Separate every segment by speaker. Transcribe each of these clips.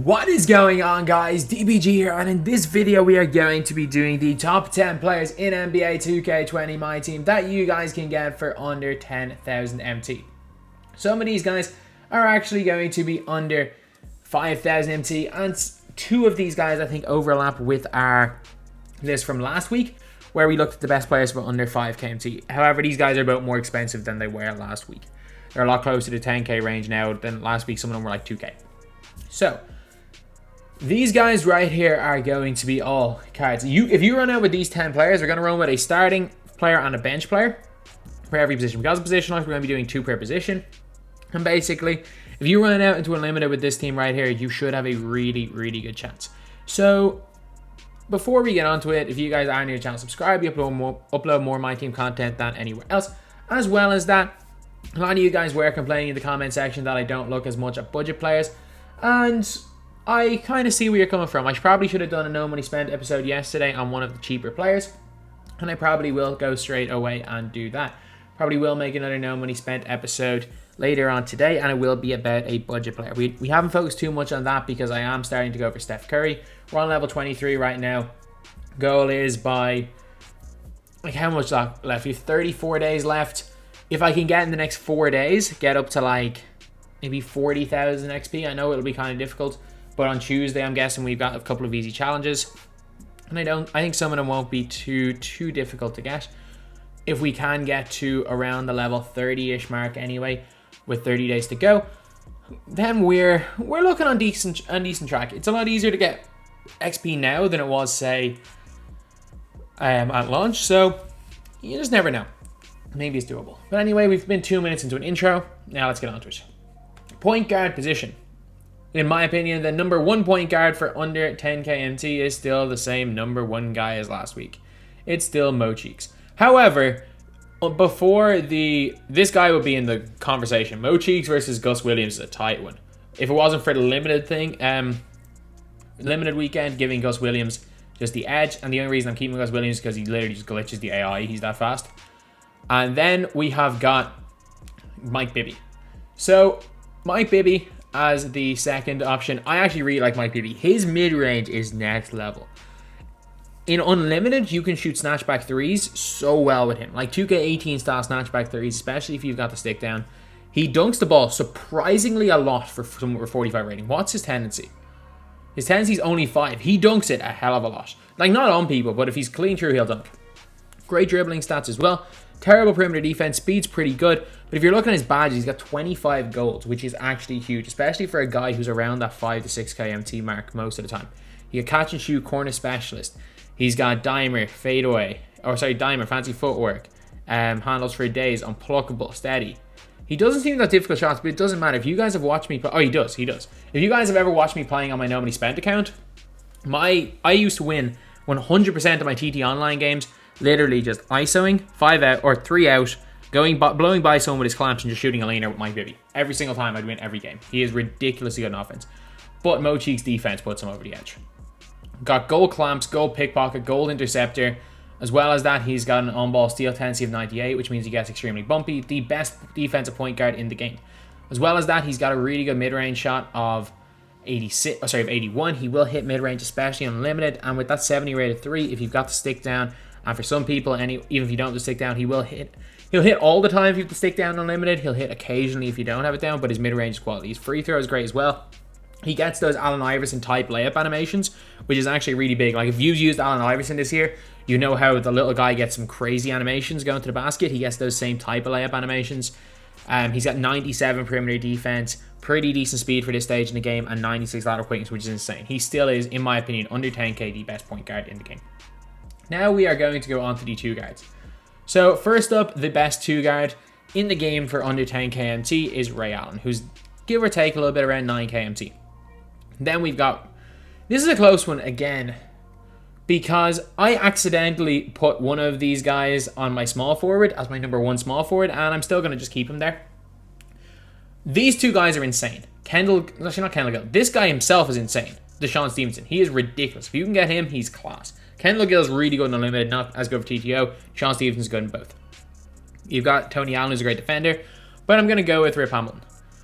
Speaker 1: What is going on, guys? DBG here, and in this video we are going to be doing the top 10 players in NBA 2K20 MyTEAM that you guys can get for under 10,000 MT. Some of these guys are actually going to be under 5,000 MT, and two of these guys I think overlap with our list from last week, where we looked at the best players for under 5k MT. However, these guys are about more expensive than they were last week. They're a lot closer to 10k range now than last week. Some of them were like 2k. So these guys right here are going to be all cards. If you run out with these 10 players, we're going to run with a starting player and a bench player for every position. Because of position lock, we're going to be doing 2 per position. And basically, if you run out into unlimited with this team right here, you should have a really, really good chance. So before we get onto it, if you guys are new to the channel, subscribe. We upload more MyTEAM content than anywhere else. As well as that, a lot of you guys were complaining in the comment section that I don't look as much at budget players. And I kind of see where you're coming from. I probably should have done a no money spent episode yesterday on one of the cheaper players, and I probably will go straight away and do that. Probably will make another no money spent episode later on today, and it will be about a budget player. We haven't focused too much on that because I am starting to go for Steph Curry. We're on level 23 right now. Goal is by, like, how much left? We have 34 days left. If I can get in the next 4 days, get up to like maybe 40,000 XP. I know it'll be kind of difficult, but on Tuesday, I'm guessing we've got a couple of easy challenges. And I think some of them won't be too difficult to get. If we can get to around the level 30-ish mark anyway, with 30 days to go, then we're looking on decent track. It's a lot easier to get XP now than it was, say, at launch. So you just never know. Maybe it's doable. But anyway, we've been 2 minutes into an intro. Now let's get on to it. Point guard position. In my opinion, the number 1 point guard for under 10k MT is still the same number 1 guy as last week. It's still Mo Cheeks. However, before this guy would be in the conversation. Mo Cheeks versus Gus Williams is a tight one. If it wasn't for the limited thing, limited weekend, giving Gus Williams just the edge, and the only reason I'm keeping Gus Williams is because he literally just glitches the AI. He's that fast. And then we have got Mike Bibby. So Mike Bibby as the second option. I actually really like Mike Bibby. His mid-range is next level. In Unlimited, you can shoot snatchback threes so well with him. Like 2K18 style snatchback threes, especially if you've got the stick down. He dunks the ball surprisingly a lot for someone with 45 rating. What's his tendency? His tendency is only 5. He dunks it a hell of a lot. Like, not on people, but if he's clean through, he'll dunk. Great dribbling stats as well. Terrible perimeter defense. Speed's pretty good. But if you're looking at his badges, he's got 25 golds, which is actually huge, especially for a guy who's around that 5 to 6k MT mark most of the time. He got catch and shoot, corner specialist. He's got dimer, fadeaway, dimer, fancy footwork, handles for days, unpluckable, steady. He doesn't seem that difficult shots, but it doesn't matter. If you guys have watched me play, oh, he does. If you guys have ever watched me playing on my no money spent account, I used to win 100% of my TT online games, literally just ISOing 5 out or 3 out, blowing by someone with his clamps and just shooting a laner with Mike Bibby. Every single time I'd win every game. He is ridiculously good in offense. But Mo Cheeks' defense puts him over the edge. Got gold clamps, gold pickpocket, gold interceptor. As well as that, he's got an on-ball steal tendency of 98, which means he gets extremely bumpy. The best defensive point guard in the game. As well as that, he's got a really good mid-range shot of 81. He will hit mid-range, especially on Unlimited. And with that 70 rated 3, if you've got the stick down, and for some people, even if you don't have the stick down, he'll hit all the time if you have the stick down Unlimited. He'll hit occasionally if you don't have it down, but his mid-range is quality. His free throw is great as well. He gets those Allen Iverson type layup animations, which is actually really big. Like, if you've used Allen Iverson this year, you know how the little guy gets some crazy animations going to the basket. He gets those same type of layup animations. He's got 97 perimeter defense, pretty decent speed for this stage in the game, and 96 lateral quickness, which is insane. He still is, in my opinion, under 10k, the best point guard in the game. Now we are going to go on to the 2 guards. So first up, the best 2 guard in the game for under 10k MT is Ray Allen, who's give or take a little bit around 9k MT. Then we've got, this is a close one again, because I accidentally put one of these guys on my small forward as my number 1 small forward, and I'm still going to just keep him there. These 2 guys are insane. This guy himself is insane. Deshaun Stevenson. He is ridiculous. If you can get him, he's class. Kendall Gill's really good in Unlimited, not as good for TTO. Deshaun Stevenson's good in both. You've got Tony Allen, who's a great defender, but I'm going to go with Rip Hamilton.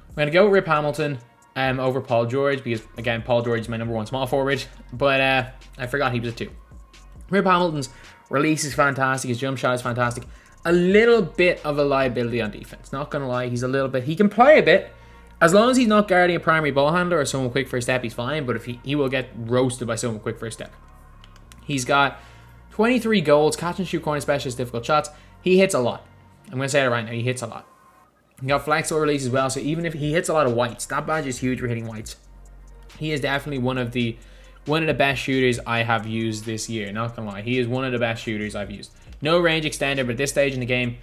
Speaker 1: I'm going to go with Rip Hamilton over Paul George because, again, Paul George is my number 1 small forward. But I forgot he was a 2. Rip Hamilton's release is fantastic. His jump shot is fantastic. A little bit of a liability on defense. Not going to lie, he's a little bit. He can play a bit. As long as he's not guarding a primary ball handler or someone quick first step, he's fine. But if he will get roasted by someone quick first step. He's got 23 goals, catch and shoot, corner specialist, difficult shots. He hits a lot. I'm going to say it right now. He hits a lot. He got flexible release as well. So even if he hits a lot of whites, that badge is huge for hitting whites. He is definitely one of the best shooters I have used this year. Not going to lie. He is one of the best shooters I've used. No range extender, but at this stage in the game,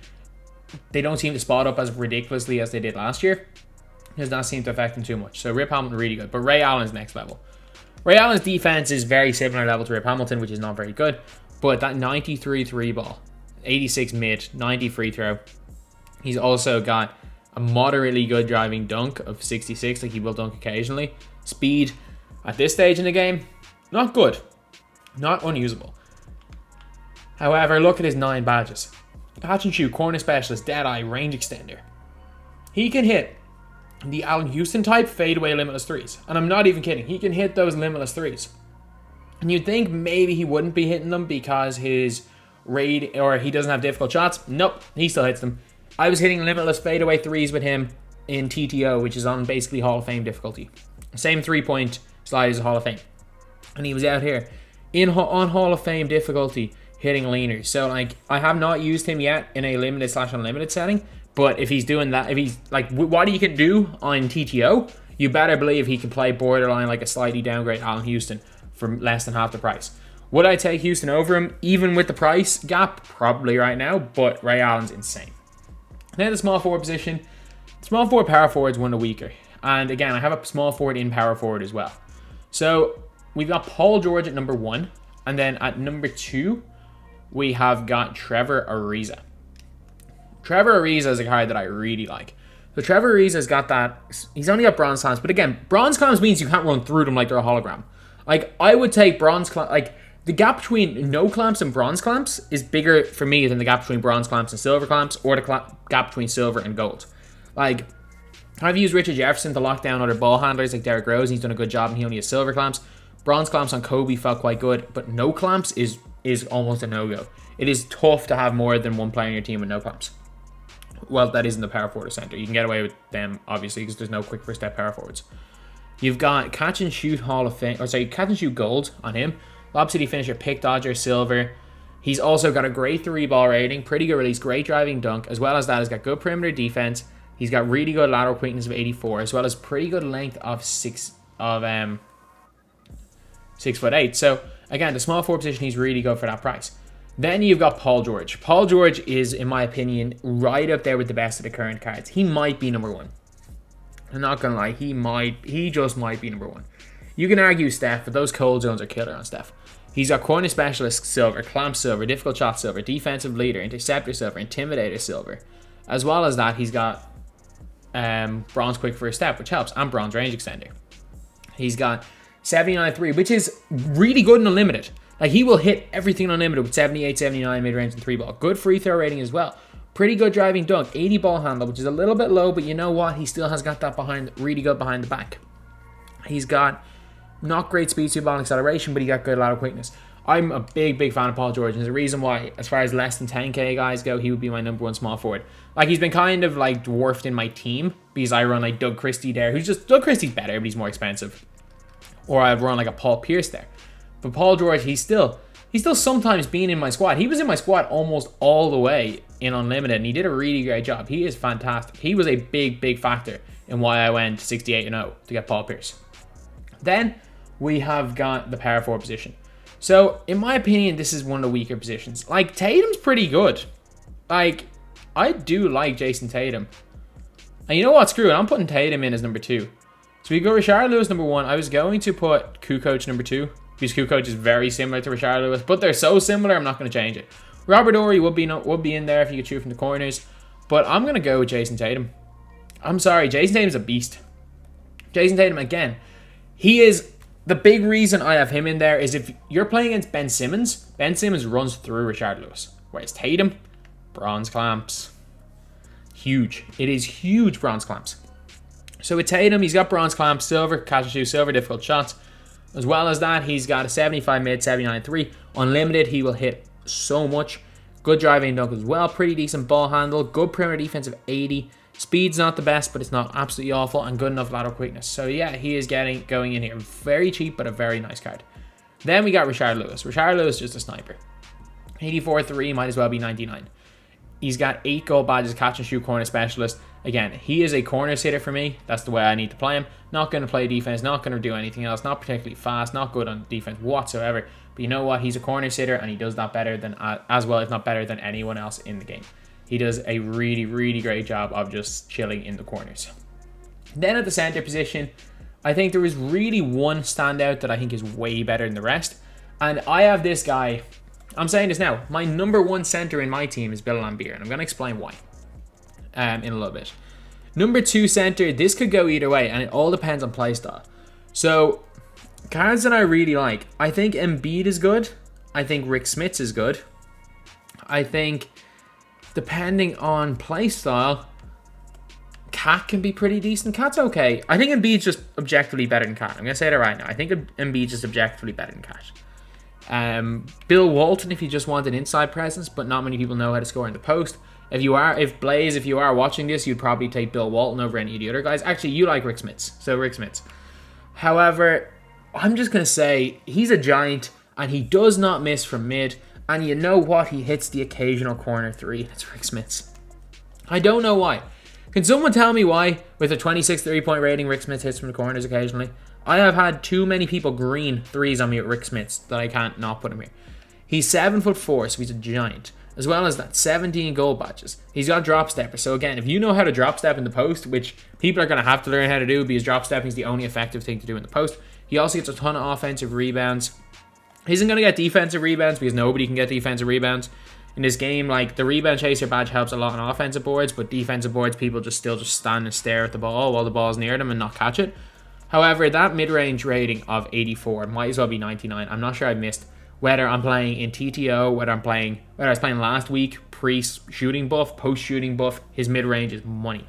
Speaker 1: they don't seem to spot up as ridiculously as they did last year. It does not seem to affect them too much. So Rip Hamilton really good. But Ray Allen's next level. Ray Allen's defense is very similar level to Rip Hamilton, which is not very good. But that 93 3 ball, 86 mid, 90 free throw. He's also got a moderately good driving dunk of 66, like he will dunk occasionally. Speed at this stage in the game, not good. Not unusable. However, look at his 9 badges. Catch and shoot, corner specialist, deadeye, range extender. He can hit the Allen Houston type fadeaway limitless threes. And I'm not even kidding. He can hit those limitless threes. And you'd think maybe he wouldn't be hitting them because his raid or he doesn't have difficult shots. Nope, he still hits them. I was hitting limitless fadeaway threes with him in TTO, which is on basically Hall of Fame difficulty. Same 3-point slide as Hall of Fame. And he was out here on Hall of Fame difficulty hitting leaners. So like I have not used him yet in a limited / unlimited setting. But if he's doing that, if he's like what he can do on TTO, you better believe he can play borderline like a slightly downgrade Allen Houston for less than half the price. Would I take Houston over him, even with the price gap? Probably right now, but Ray Allen's insane. Then the small forward position. Small forward, power forward is one of the weaker. And again, I have a small forward in power forward as well. So we've got Paul George at number 1. And then at number 2, we have got Trevor Ariza. Trevor Ariza is a card that I really like. So Trevor Ariza's got that. He's only got bronze clamps. But again, bronze clamps means you can't run through them like they're a hologram. Like, I would take bronze clamps. Like, the gap between no clamps and bronze clamps is bigger for me than the gap between bronze clamps and silver clamps, or the gap between silver and gold. Like, I've used Richard Jefferson to lock down other ball handlers like Derrick Rose. He's done a good job and he only has silver clamps. Bronze clamps on Kobe felt quite good, but no clamps is almost a no-go. It is tough to have more than one player in your team with no clamps. Well, that isn't the power forward center. You can get away with them, obviously, because there's no quick first step power forwards. You've got catch and shoot Hall of Fame, catch and shoot gold on him. Lob City finisher, pick dodger, silver. He's also got a great 3-ball rating, pretty good release, great driving dunk. As well as that, he's got good perimeter defense. He's got really good lateral quickness of 84, as well as pretty good length of 6'8". So again, the small forward position, he's really good for that price. Then you've got Paul George. Paul George is, in my opinion, right up there with the best of the current cards. He might be number 1. I'm not gonna lie, he just might be number 1. You can argue Steph, but those cold zones are killer on Steph. He's got corner specialist silver, clamp silver, difficult shot silver, defensive leader, interceptor silver, intimidator silver. As well as that, he's got bronze quick first step, which helps, and bronze range extender. He's got 79-3, which is really good in unlimited. Like, he will hit everything unlimited with 78, 79 mid-range and 3-ball. Good free throw rating as well. Pretty good driving dunk, 80 ball handle, which is a little bit low, but you know what? He still has got that really good behind the back. He's got not great speed, ball and acceleration, but he got good lateral quickness. I'm a big fan of Paul George, and there's a reason why, as far as less than 10k guys go, he would be my number 1 small forward. Like, he's been kind of like dwarfed in my team because I run like Doug Christie there, Doug Christie's better, but he's more expensive. Or I'd run like a Paul Pierce there. But Paul George, he's still sometimes being in my squad. He was in my squad almost all the way in Unlimited, and he did a really great job. He is fantastic. He was a big factor in why I went 68-0 to get Paul Pierce. Then we have got the power forward position. So, in my opinion, this is one of the weaker positions. Like, Tatum's pretty good. Like, I do like Jason Tatum. And you know what? Screw it. I'm putting Tatum in as number 2. So we go Rashard Lewis number 1. I was going to put Kukoc number 2. Because Kukoc is very similar to Rashard Lewis. But they're so similar, I'm not going to change it. Robert Horry would be in there if you could shoot from the corners. But I'm going to go with Jason Tatum. I'm sorry. Jason Tatum's a beast. Jason Tatum, again, he is... The big reason I have him in there is if you're playing against Ben Simmons runs through Rashard Lewis. Whereas Tatum, bronze clamps. Huge. It is huge bronze clamps. So with Tatum, he's got bronze clamp, silver catch and shoot, silver difficult shots. As well as that, he's got a 75 mid, 79 3. Unlimited, he will hit so much. Good driving dunk as well. Pretty decent ball handle. Good perimeter defense of 80. Speed's not the best, but it's not absolutely awful. And good enough lateral quickness. So yeah, he is going in here. Very cheap, but a very nice card. Then we got Rashard Lewis. Rashard Lewis is just a sniper. 84 3, might as well be 99. He's got 8 gold badges, catch and shoot, corner specialist. Again, he is a corner sitter for me. That's the way I need to play him. Not going to play defense, not going to do anything else. Not particularly fast, not good on defense whatsoever. But you know what? He's a corner sitter, and he does that better than, as well, if not better than anyone else in the game. He does a really, really great job of just chilling in the corners. Then at the center position, I think there was really one standout that I think is way better than the rest. And I have this guy. I'm saying this now. My number 1 center in my team is Bill Laimbeer, and I'm going to explain why in a little bit. Number 2 center, this could go either way, and it all depends on playstyle. So, cards that I really like. I think Embiid is good. I think Rick Smits is good. I think, depending on playstyle, Cat can be pretty decent. Cat's okay. I think Embiid's just objectively better than Cat. I'm going to say that right now. I think Embiid's just objectively better than Cat. Bill Walton, if you just want an inside presence, but not many people know how to score in the post. If you are watching this, you'd probably take Bill Walton over any of the other guys. Actually, you like Rick Smits, so Rick Smits. However, I'm just going to say he's a giant, and he does not miss from mid, and you know what? He hits the occasional corner 3. That's Rick Smits. I don't know why. Can someone tell me why, with a 26 3-point rating, Rick Smits hits from the corners occasionally? I have had too many people green 3s on me with Rick Smits that I can't not put him here. He's 7'4", so he's a giant. As well as that, 17 gold badges. He's got drop stepper. So again, if you know how to drop step in the post, which people are going to have to learn how to do because drop stepping is the only effective thing to do in the post, he also gets a ton of offensive rebounds. He isn't going to get defensive rebounds because nobody can get defensive rebounds. In this game, like, the rebound chaser badge helps a lot on offensive boards, but defensive boards, people still stand and stare at the ball while the ball's near them and not catch it. However, that mid-range rating of 84 might as well be 99. I'm not sure I missed whether I'm playing in TTO, whether I was playing last week, pre-shooting buff, post-shooting buff. His mid-range is money.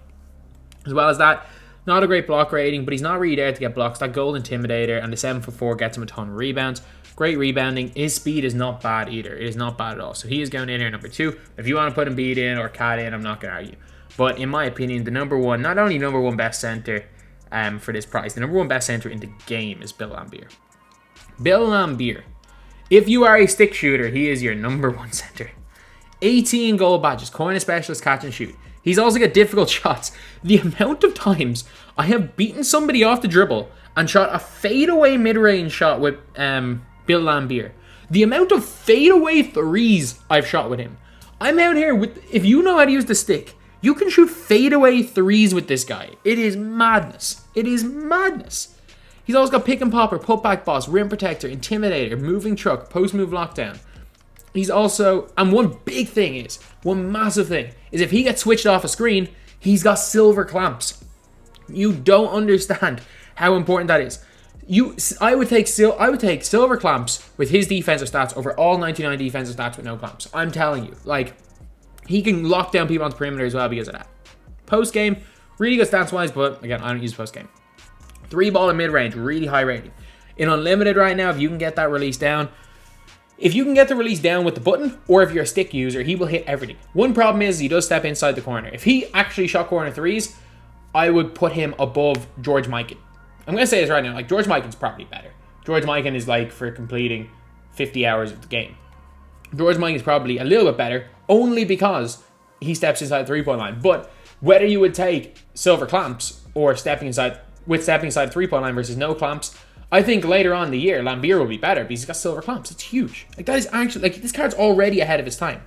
Speaker 1: As well as that, not a great block rating, but he's not really there to get blocks. That gold intimidator and the 7'4" gets him a ton of rebounds. Great rebounding. His speed is not bad either. It is not bad at all. So he is going in here number 2. If you want to put Embiid in or Cat in, I'm not going to argue. But in my opinion, the number 1, not only number 1 best center for this price, the number 1 best center in the game is Bill Laimbeer. Bill Laimbeer. If you are a stick shooter, he is your number 1 center. 18 gold badges, corner specialist, catch and shoot. He's also got difficult shots. The amount of times I have beaten somebody off the dribble and shot a fadeaway mid-range shot with Bill Laimbeer. The amount of fadeaway 3s I've shot with him. I'm out here with, if you know how to use the stick, you can shoot fadeaway 3s with this guy. It is madness. It is madness. He's also got pick and popper, putback boss, rim protector, intimidator, moving truck, post move lockdown. He's also, and one massive thing, is if he gets switched off a screen, he's got silver clamps. You don't understand how important that is. I would take silver clamps with his defensive stats over all 99 defensive stats with no clamps. I'm telling you, like, he can lock down people on the perimeter as well because of that. Post game, really good stats wise, but again, I don't use post game. 3-ball in mid range, really high rating. In unlimited right now, if you can get that release down, if you can get the release down with the button, or if you're a stick user, he will hit everything. One problem is he does step inside the corner. If he actually shot corner 3s, I would put him above George Mikan. I'm going to say this right now, like, George Mikan's probably better. George Mikan is like for completing 50 hours of the game. George Mikan is probably a little bit better, only because he steps inside the 3-point line. But whether you would take silver clamps or stepping inside the 3-point line versus no clamps, I think later on in the year, Laimbeer will be better because he's got silver clamps. It's huge. Like, that is actually, like, this card's already ahead of his time.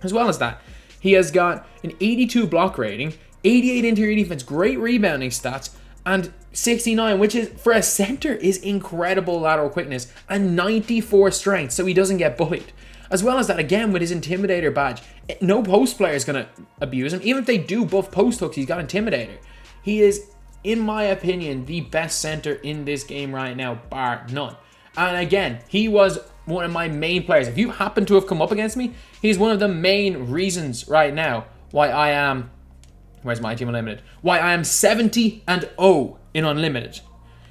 Speaker 1: As well as that, he has got an 82 block rating, 88 interior defense, great rebounding stats, and 69, which is, for a center, is incredible lateral quickness, and 94 strength, so he doesn't get bullied. As well as that, again, with his Intimidator badge, no post player is going to abuse him. Even if they do buff post hooks, he's got Intimidator. He is, in my opinion, the best center in this game right now, bar none. And again, he was one of my main players. If you happen to have come up against me, he's one of the main reasons right now why I am Where's my team unlimited? Why I am 70-0 in unlimited.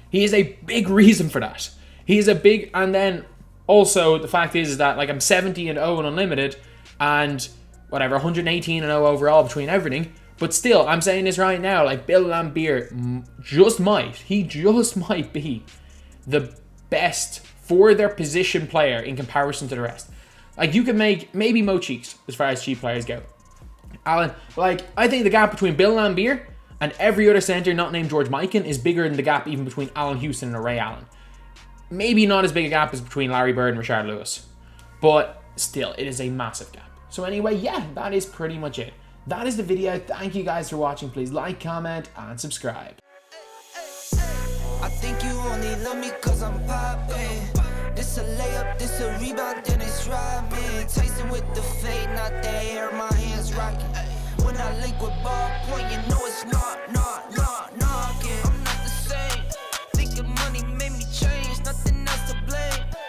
Speaker 1: He is a big reason for that. He is a big, and then also the fact is that like I'm 70-0 in unlimited and whatever 118-0 overall between everything. But still, I'm saying this right now, like Bill Laimbeer just might be the best for their position player in comparison to the rest. Like you could make maybe Mo Cheeks as far as cheap players go. Alan, like I think the gap between Bill Laimbeer and every other centre not named George Mikan is bigger than the gap even between Alan Houston and Ray Allen. Maybe not as big a gap as between Larry Bird and Rashard Lewis, but still, it is a massive gap. So anyway, yeah, that is pretty much it. That is the video. Thank you guys for watching. Please like, comment, and subscribe.
Speaker 2: I think you only love me cause I'm poppin'. This a layup, this a rebound, then it's robbing. Tyson with the fade, not the hair, my hands rocking. When I link with ball point, you know it's not.